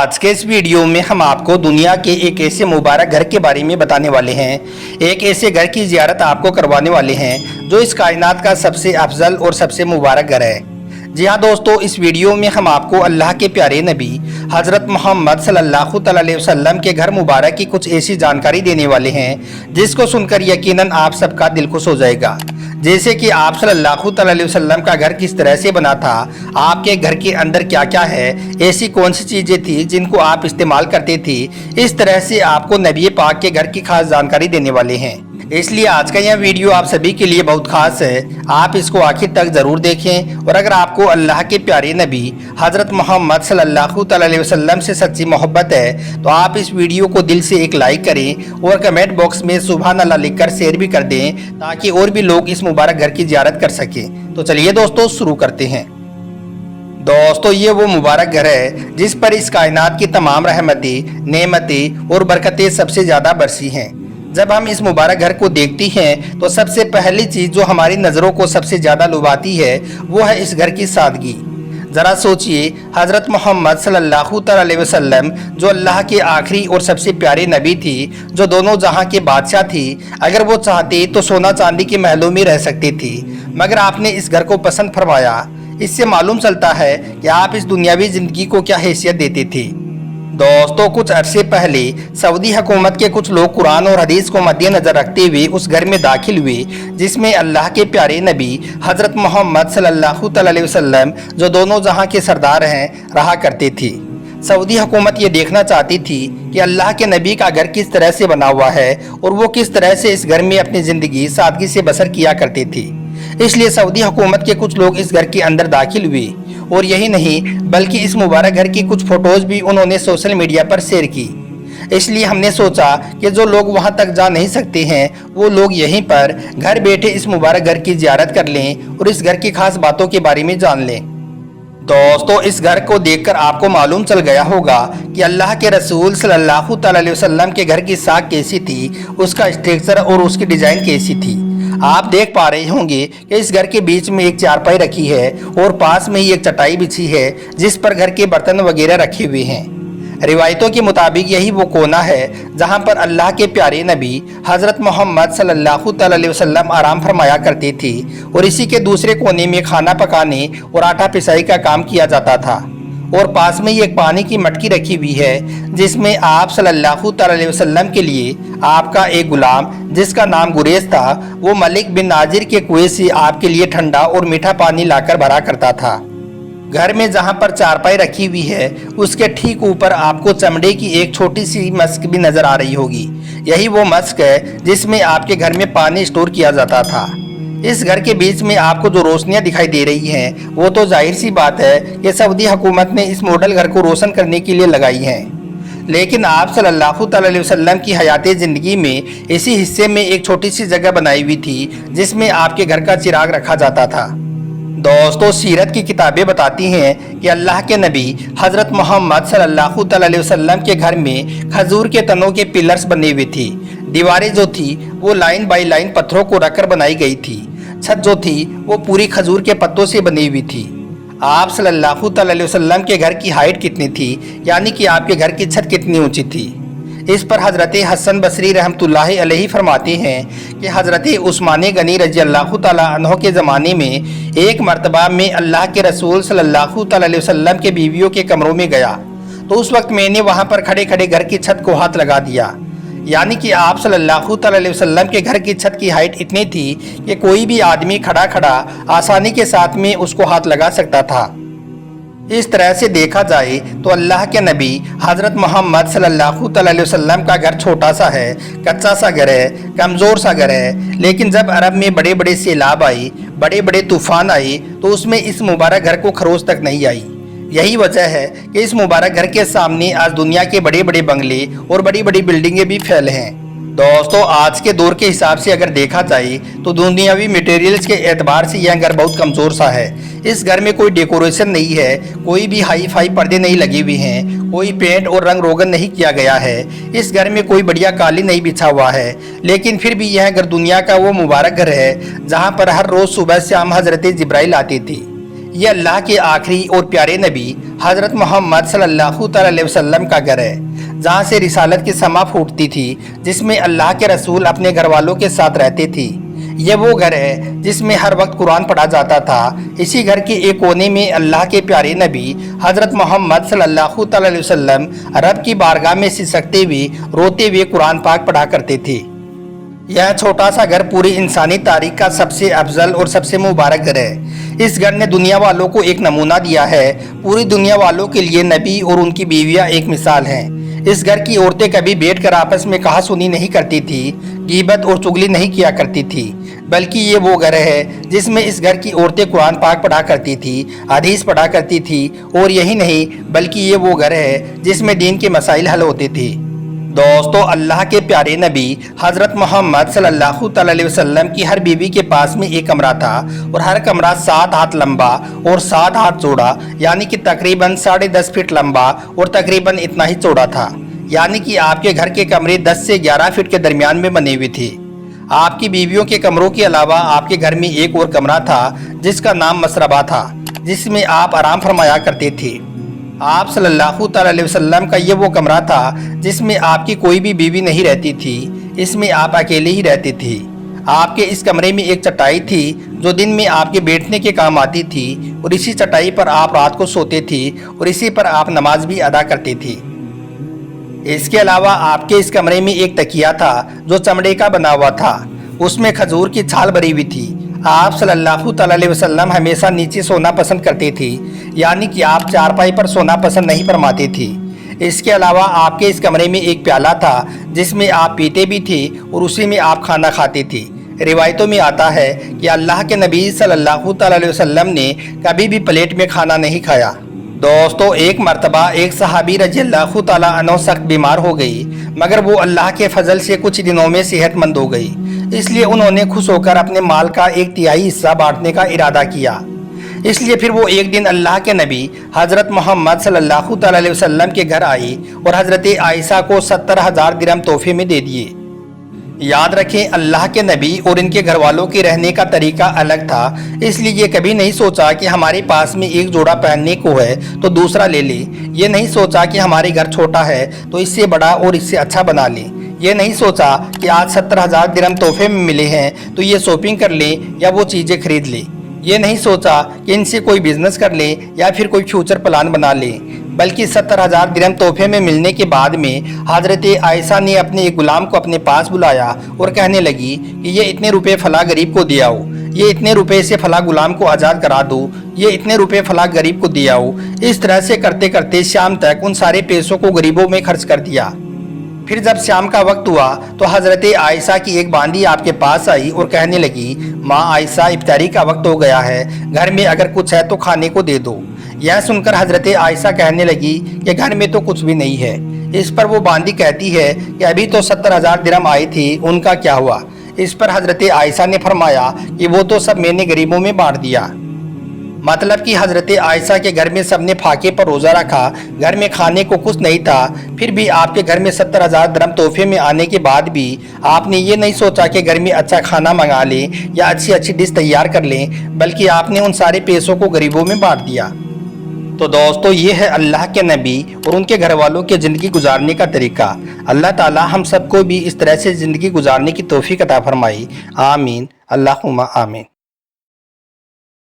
आज के इस वीडियो में हम आपको दुनिया के एक ऐसे मुबारक घर के बारे में बताने वाले हैं। एक ऐसे घर की ज़ियारत आपको करवाने वाले हैं जो इस कायनात का सबसे अफजल और सबसे मुबारक घर है। जी हाँ दोस्तों, इस वीडियो में हम आपको अल्लाह के प्यारे नबी हज़रत मोहम्मद सल्लल्लाहु अलैहि वसल्लम के घर मुबारक की कुछ ऐसी जानकारी देने वाले हैं जिसको सुनकर यकीनन आप सबका दिल खुश हो जाएगा। जैसे कि आप सल्लल्लाहु अलैहि वसल्लम का घर किस तरह से बना था, आपके घर के अंदर क्या क्या है, ऐसी कौन सी चीज़ें थी जिनको आप इस्तेमाल करते थे। इस तरह से आपको नबी पाक के घर की खास जानकारी देने वाले हैं। इसलिए आज का यह वीडियो आप सभी के लिए बहुत खास है, आप इसको आखिर तक ज़रूर देखें। और अगर आपको अल्लाह के प्यारे नबी हज़रत मोहम्मद सल्लल्लाहु अलैहि वसल्लम से सच्ची मोहब्बत है तो आप इस वीडियो को दिल से एक लाइक करें और कमेंट बॉक्स में सुभान अल्लाह लिखकर शेयर भी कर दें ताकि और भी लोग इस मुबारक घर की ज़ियारत कर सकें। तो चलिए दोस्तों शुरू करते हैं। दोस्तों, ये वो मुबारक घर है जिस पर इस कायनात की तमाम रहमतें, नेमतें और बरकतें सबसे ज़्यादा बरसी हैं। जब हम इस मुबारक घर को देखती हैं तो सबसे पहली चीज़ जो हमारी नज़रों को सबसे ज़्यादा लुभाती है वो है इस घर की सादगी। ज़रा सोचिए, हज़रत मोहम्मद सल्लल्लाहु अलैहि वसल्लम जो अल्लाह के आखिरी और सबसे प्यारे नबी थी, जो दोनों जहां के बादशाह थी, अगर वो चाहते तो सोना चांदी के महलों में रह सकती थी, मगर आपने इस घर को पसंद फरमाया। इससे मालूम चलता है कि आप इस दुनियावी ज़िंदगी को क्या हैसियत देते थे। दोस्तों, कुछ अरसे पहले सऊदी हुकूमत के कुछ लोग कुरान और हदीस को मद्देनजर रखते हुए उस घर में दाखिल हुए जिसमें अल्लाह के प्यारे नबी हज़रत मोहम्मद सल्लल्लाहु अलैहि वसल्लम जो दोनों जहां के सरदार हैं रहा करते थे। सऊदी हुकूमत ये देखना चाहती थी कि अल्लाह के नबी का घर किस तरह से बना हुआ है और वो किस तरह से इस घर में अपनी ज़िंदगी सादगी से बसर किया करते थे। इसलिए सऊदी हुकूमत के कुछ लोग इस घर के अंदर दाखिल हुए और यही नहीं बल्कि इस मुबारक घर की कुछ फ़ोटोज़ भी उन्होंने सोशल मीडिया पर शेयर की। इसलिए हमने सोचा कि जो लोग वहां तक जा नहीं सकते हैं वो लोग यहीं पर घर बैठे इस मुबारक घर की ज़ियारत कर लें और इस घर की खास बातों के बारे में जान लें। दोस्तों, इस घर को देखकर आपको मालूम चल गया होगा कि अल्लाह के रसूल सल्लल्लाहु अलैहि वसल्लम के घर की साख कैसी थी, उसका स्ट्रक्चर और उसकी डिज़ाइन कैसी थी। आप देख पा रहे होंगे कि इस घर के बीच में एक चारपाई रखी है और पास में ही एक चटाई बिछी है जिस पर घर के बर्तन वगैरह रखे हुए हैं। रिवायतों के मुताबिक यही वो कोना है जहां पर अल्लाह के प्यारे नबी हज़रत मोहम्मद सल्लल्लाहु अलैहि वसल्लम आराम फरमाया करते थे और इसी के दूसरे कोने में खाना पकाने और आटा पिसाई का काम किया जाता था। और पास में ही एक पानी की मटकी रखी हुई है जिसमें आप सल्लल्लाहु अलैहि वसल्लम के लिए आपका एक गुलाम जिसका नाम गुरेज था, वो मलिक बिन नाजिर के कुएं से आपके लिए ठंडा और मीठा पानी लाकर भरा करता था। घर में जहां पर चारपाई रखी हुई है उसके ठीक ऊपर आपको चमड़े की एक छोटी सी मस्क भी नजर आ रही होगी। यही वो मस्क है जिसमें आपके घर में पानी स्टोर किया जाता था। इस घर के बीच में आपको जो रोशनियां दिखाई दे रही हैं वो तो जाहिर सी बात है कि सऊदी हुकूमत ने इस मॉडल घर को रोशन करने के लिए लगाई हैं। लेकिन आप सल्लल्लाहु अलैहि वसल्लम की हयात ज़िंदगी में इसी हिस्से में एक छोटी सी जगह बनाई हुई थी जिसमें आपके घर का चिराग रखा जाता था। दोस्तों, सीरत की किताबें बताती हैं कि अल्लाह के नबी हज़रत मोहम्मद सल्लल्लाहु अलैहि वसल्लम के घर में खजूर के तनों के पिलर्स बने हुए थी। दीवारें जो थी वो लाइन बाई लाइन पत्थरों को रखकर बनाई गई थी। छत जो थी वो पूरी खजूर के पत्तों से बनी हुई थी। आप सल्लल्लाहु अलैहि वसल्लम के घर की हाइट कितनी थी, यानी कि आपके घर की छत कितनी ऊंची थी, इस पर हज़रत हसन बसरी रहमतुल्लाहि अलैहि फरमाते हैं कि हज़रत उस्मान गनी रज़ी अल्लाह तआला अन्हु के ज़माने में एक मरतबा में अल्लाह के रसूल सल्लल्लाहु अलैहि वसल्लम के बीवियों के कमरों में गया तो उस वक्त मैंने वहाँ पर खड़े खड़े घर की छत को हाथ लगा दिया। यानी कि आप सल्लल्लाहु अलैहि वसल्लम के घर की छत की हाइट इतनी थी कि कोई भी आदमी खड़ा खड़ा आसानी के साथ में उसको हाथ लगा सकता था। इस तरह से देखा जाए तो अल्लाह के नबी हज़रत मोहम्मद सल्लल्लाहु अलैहि वसल्लम का घर छोटा सा है, कच्चा सा घर है, कमज़ोर सा घर है। लेकिन जब अरब में बड़े बड़े सैलाब आए, बड़े बड़े तूफ़ान आए तो उसमें इस मुबारक घर को खरोच तक नहीं आई। यही वजह है कि इस मुबारक घर के सामने आज दुनिया के बड़े बड़े बंगले और बड़ी बड़ी बिल्डिंगें भी फैले हैं। दोस्तों, आज के दौर के हिसाब से अगर देखा जाए तो दुनियावी मटेरियल्स के एतबार से यह घर बहुत कमज़ोर सा है। इस घर में कोई डेकोरेशन नहीं है, कोई भी हाई फाई पर्दे नहीं लगे हुए हैं, कोई पेंट और रंग रोगन नहीं किया गया है, इस घर में कोई बढ़िया कालीन नहीं बिछा हुआ है। लेकिन फिर भी यह घर दुनिया का वो मुबारक घर है जहाँ पर हर रोज़ सुबह शाम हज़रत जिब्राइल आती थी। یہ اللہ کے آخری اور پیارے نبی حضرت محمد صلی اللہ علیہ وسلم کا گھر ہے، جہاں سے رسالت کی سما پھوٹتی تھی، جس میں اللہ کے رسول اپنے گھر والوں کے ساتھ رہتے تھے۔ یہ وہ گھر ہے جس میں ہر وقت قرآن پڑھا جاتا تھا۔ اسی گھر کے ایک کونے میں اللہ کے پیارے نبی حضرت محمد صلی اللہ علیہ وسلم رب کی بارگاہ میں سسکتے ہوئے روتے ہوئے قرآن پاک پڑھا کرتے تھے۔ یہ چھوٹا سا گھر پوری انسانی تاریخ کا سب سے افضل اور سب سے مبارک گھر ہے۔ اس گھر نے دنیا والوں کو ایک نمونہ دیا ہے۔ پوری دنیا والوں کے لیے نبی اور ان کی بیویاں ایک مثال ہیں۔ اس گھر کی عورتیں کبھی بیٹھ کر آپس میں کہا سنی نہیں کرتی تھی، غیبت اور چغلی نہیں کیا کرتی تھی، بلکہ یہ وہ گھر ہے جس میں اس گھر کی عورتیں قرآن پاک پڑھا کرتی تھی، حدیث پڑھا کرتی تھی، اور یہی نہیں بلکہ یہ وہ گھر ہے جس میں دین کے مسائل حل ہوتے تھے۔ دوستو، اللہ کے پیارے نبی حضرت محمد صلی اللہ علیہ وسلم کی ہر بیوی کے پاس میں ایک کمرہ تھا، اور ہر کمرہ 7 ہاتھ لمبا اور 7 ہاتھ چوڑا، یعنی کہ تقریباً 10.5 فٹ لمبا اور تقریباً اتنا ہی چوڑا تھا۔ یعنی کہ آپ کے گھر کے کمرے 10 سے 11 فٹ کے درمیان میں بنے ہوئے تھے۔ آپ کی بیویوں کے کمروں کے علاوہ آپ کے گھر میں ایک اور کمرہ تھا جس کا نام مسربہ تھا، جس میں آپ آرام فرمایا کرتے تھے۔ آپ صلی اللہ علیہ وسلم کا یہ وہ کمرہ تھا جس میں آپ کی کوئی بھی بیوی نہیں رہتی تھی، اس میں آپ اکیلے ہی رہتے تھے۔ آپ کے اس کمرے میں ایک چٹائی تھی جو دن میں آپ کے بیٹھنے کے کام آتی تھی، اور اسی چٹائی پر آپ رات کو سوتے تھے اور اسی پر آپ نماز بھی ادا کرتے تھے۔ اس کے علاوہ آپ کے اس کمرے میں ایک تکیہ تھا جو چمڑے کا بنا ہوا تھا، اس میں کھجور کی چھال بھری ہوئی تھی۔ آپ صلی اللہ علیہ وسلم ہمیشہ نیچے سونا پسند کرتے تھے، یعنی کہ آپ چارپائی پر سونا پسند نہیں فرماتے تھے۔ اس کے علاوہ آپ کے اس کمرے میں ایک پیالہ تھا جس میں آپ پیتے بھی تھے اور اسی میں آپ کھانا کھاتے تھے۔ روایتوں میں آتا ہے کہ اللہ کے نبی صلی اللہ علیہ وسلم نے کبھی بھی پلیٹ میں کھانا نہیں کھایا۔ دوستو، ایک مرتبہ ایک صحابی رضی اللہ تعالیٰ عنہ سخت بیمار ہو گئی، مگر وہ اللہ کے فضل سے کچھ دنوں میں صحت مند ہو گئی۔ اس لیے انہوں نے خوش ہو کر اپنے مال کا 1/3 حصہ بانٹنے کا ارادہ کیا۔ اس لیے پھر وہ ایک دن اللہ کے نبی حضرت محمد صلی اللہ علیہ وسلم کے گھر آئی اور حضرت عائشہ کو 70,000 درہم تحفے میں دے دیے۔ یاد رکھیں، اللہ کے نبی اور ان کے گھر والوں کے رہنے کا طریقہ الگ تھا، اس لیے یہ کبھی نہیں سوچا کہ ہمارے پاس میں ایک جوڑا پہننے کو ہے تو دوسرا لے لیں۔ یہ نہیں سوچا کہ ہمارے گھر چھوٹا ہے تو اس سے بڑا اور اس سے اچھا بنا لیں۔ یہ نہیں سوچا کہ آج 70,000 درہم تحفے میں ملے ہیں تو یہ شاپنگ کر لیں یا وہ چیزیں خرید لیں۔ یہ نہیں سوچا کہ ان سے کوئی بزنس کر لیں یا پھر کوئی فیوچر پلان بنا لیں، بلکہ 70,000 درہم تحفے میں ملنے کے بعد میں حضرت عائشہ نے اپنے ایک غلام کو اپنے پاس بلایا اور کہنے لگی کہ یہ اتنے روپے فلاں غریب کو دے آؤ، یہ اتنے روپے سے فلاں غلام کو آزاد کرا دو، یہ اتنے روپے فلاں غریب کو دے آؤ۔ اس طرح سے کرتے کرتے شام تک ان سارے پیسوں کو غریبوں میں خرچ کر دیا۔ پھر جب شام کا وقت ہوا تو حضرت عائشہ کی ایک باندی آپ کے پاس آئی اور کہنے لگی، ماں عائشہ، افطاری کا وقت ہو گیا ہے، گھر میں اگر کچھ ہے تو کھانے کو دے دو۔ یہ سن کر حضرت عائشہ کہنے لگی کہ گھر میں تو کچھ بھی نہیں ہے۔ اس پر وہ باندی کہتی ہے کہ ابھی تو 70,000 درہم آئی تھی، ان کا کیا ہوا؟ اس پر حضرت عائشہ نے فرمایا کہ وہ تو سب میں نے غریبوں میں بانٹ دیا۔ مطلب کہ حضرت عائشہ کے گھر میں سب نے پھاقے پر روزہ رکھا، گھر میں کھانے کو کچھ نہیں تھا، پھر بھی آپ کے گھر میں 70,000 درہم تحفے میں آنے کے بعد بھی آپ نے یہ نہیں سوچا کہ گھر میں اچھا کھانا منگا لیں یا اچھی ڈش تیار کر لیں، بلکہ آپ نے ان سارے پیسوں کو غریبوں میں بانٹ دیا۔ تو دوستو، یہ ہے اللہ کے نبی اور ان کے گھر والوں کے زندگی گزارنے کا طریقہ۔ اللہ تعالی ہم سب کو بھی اس طرح سے زندگی گزارنے کی توفیق عطا فرمائی۔ آمین، اللہم آمین۔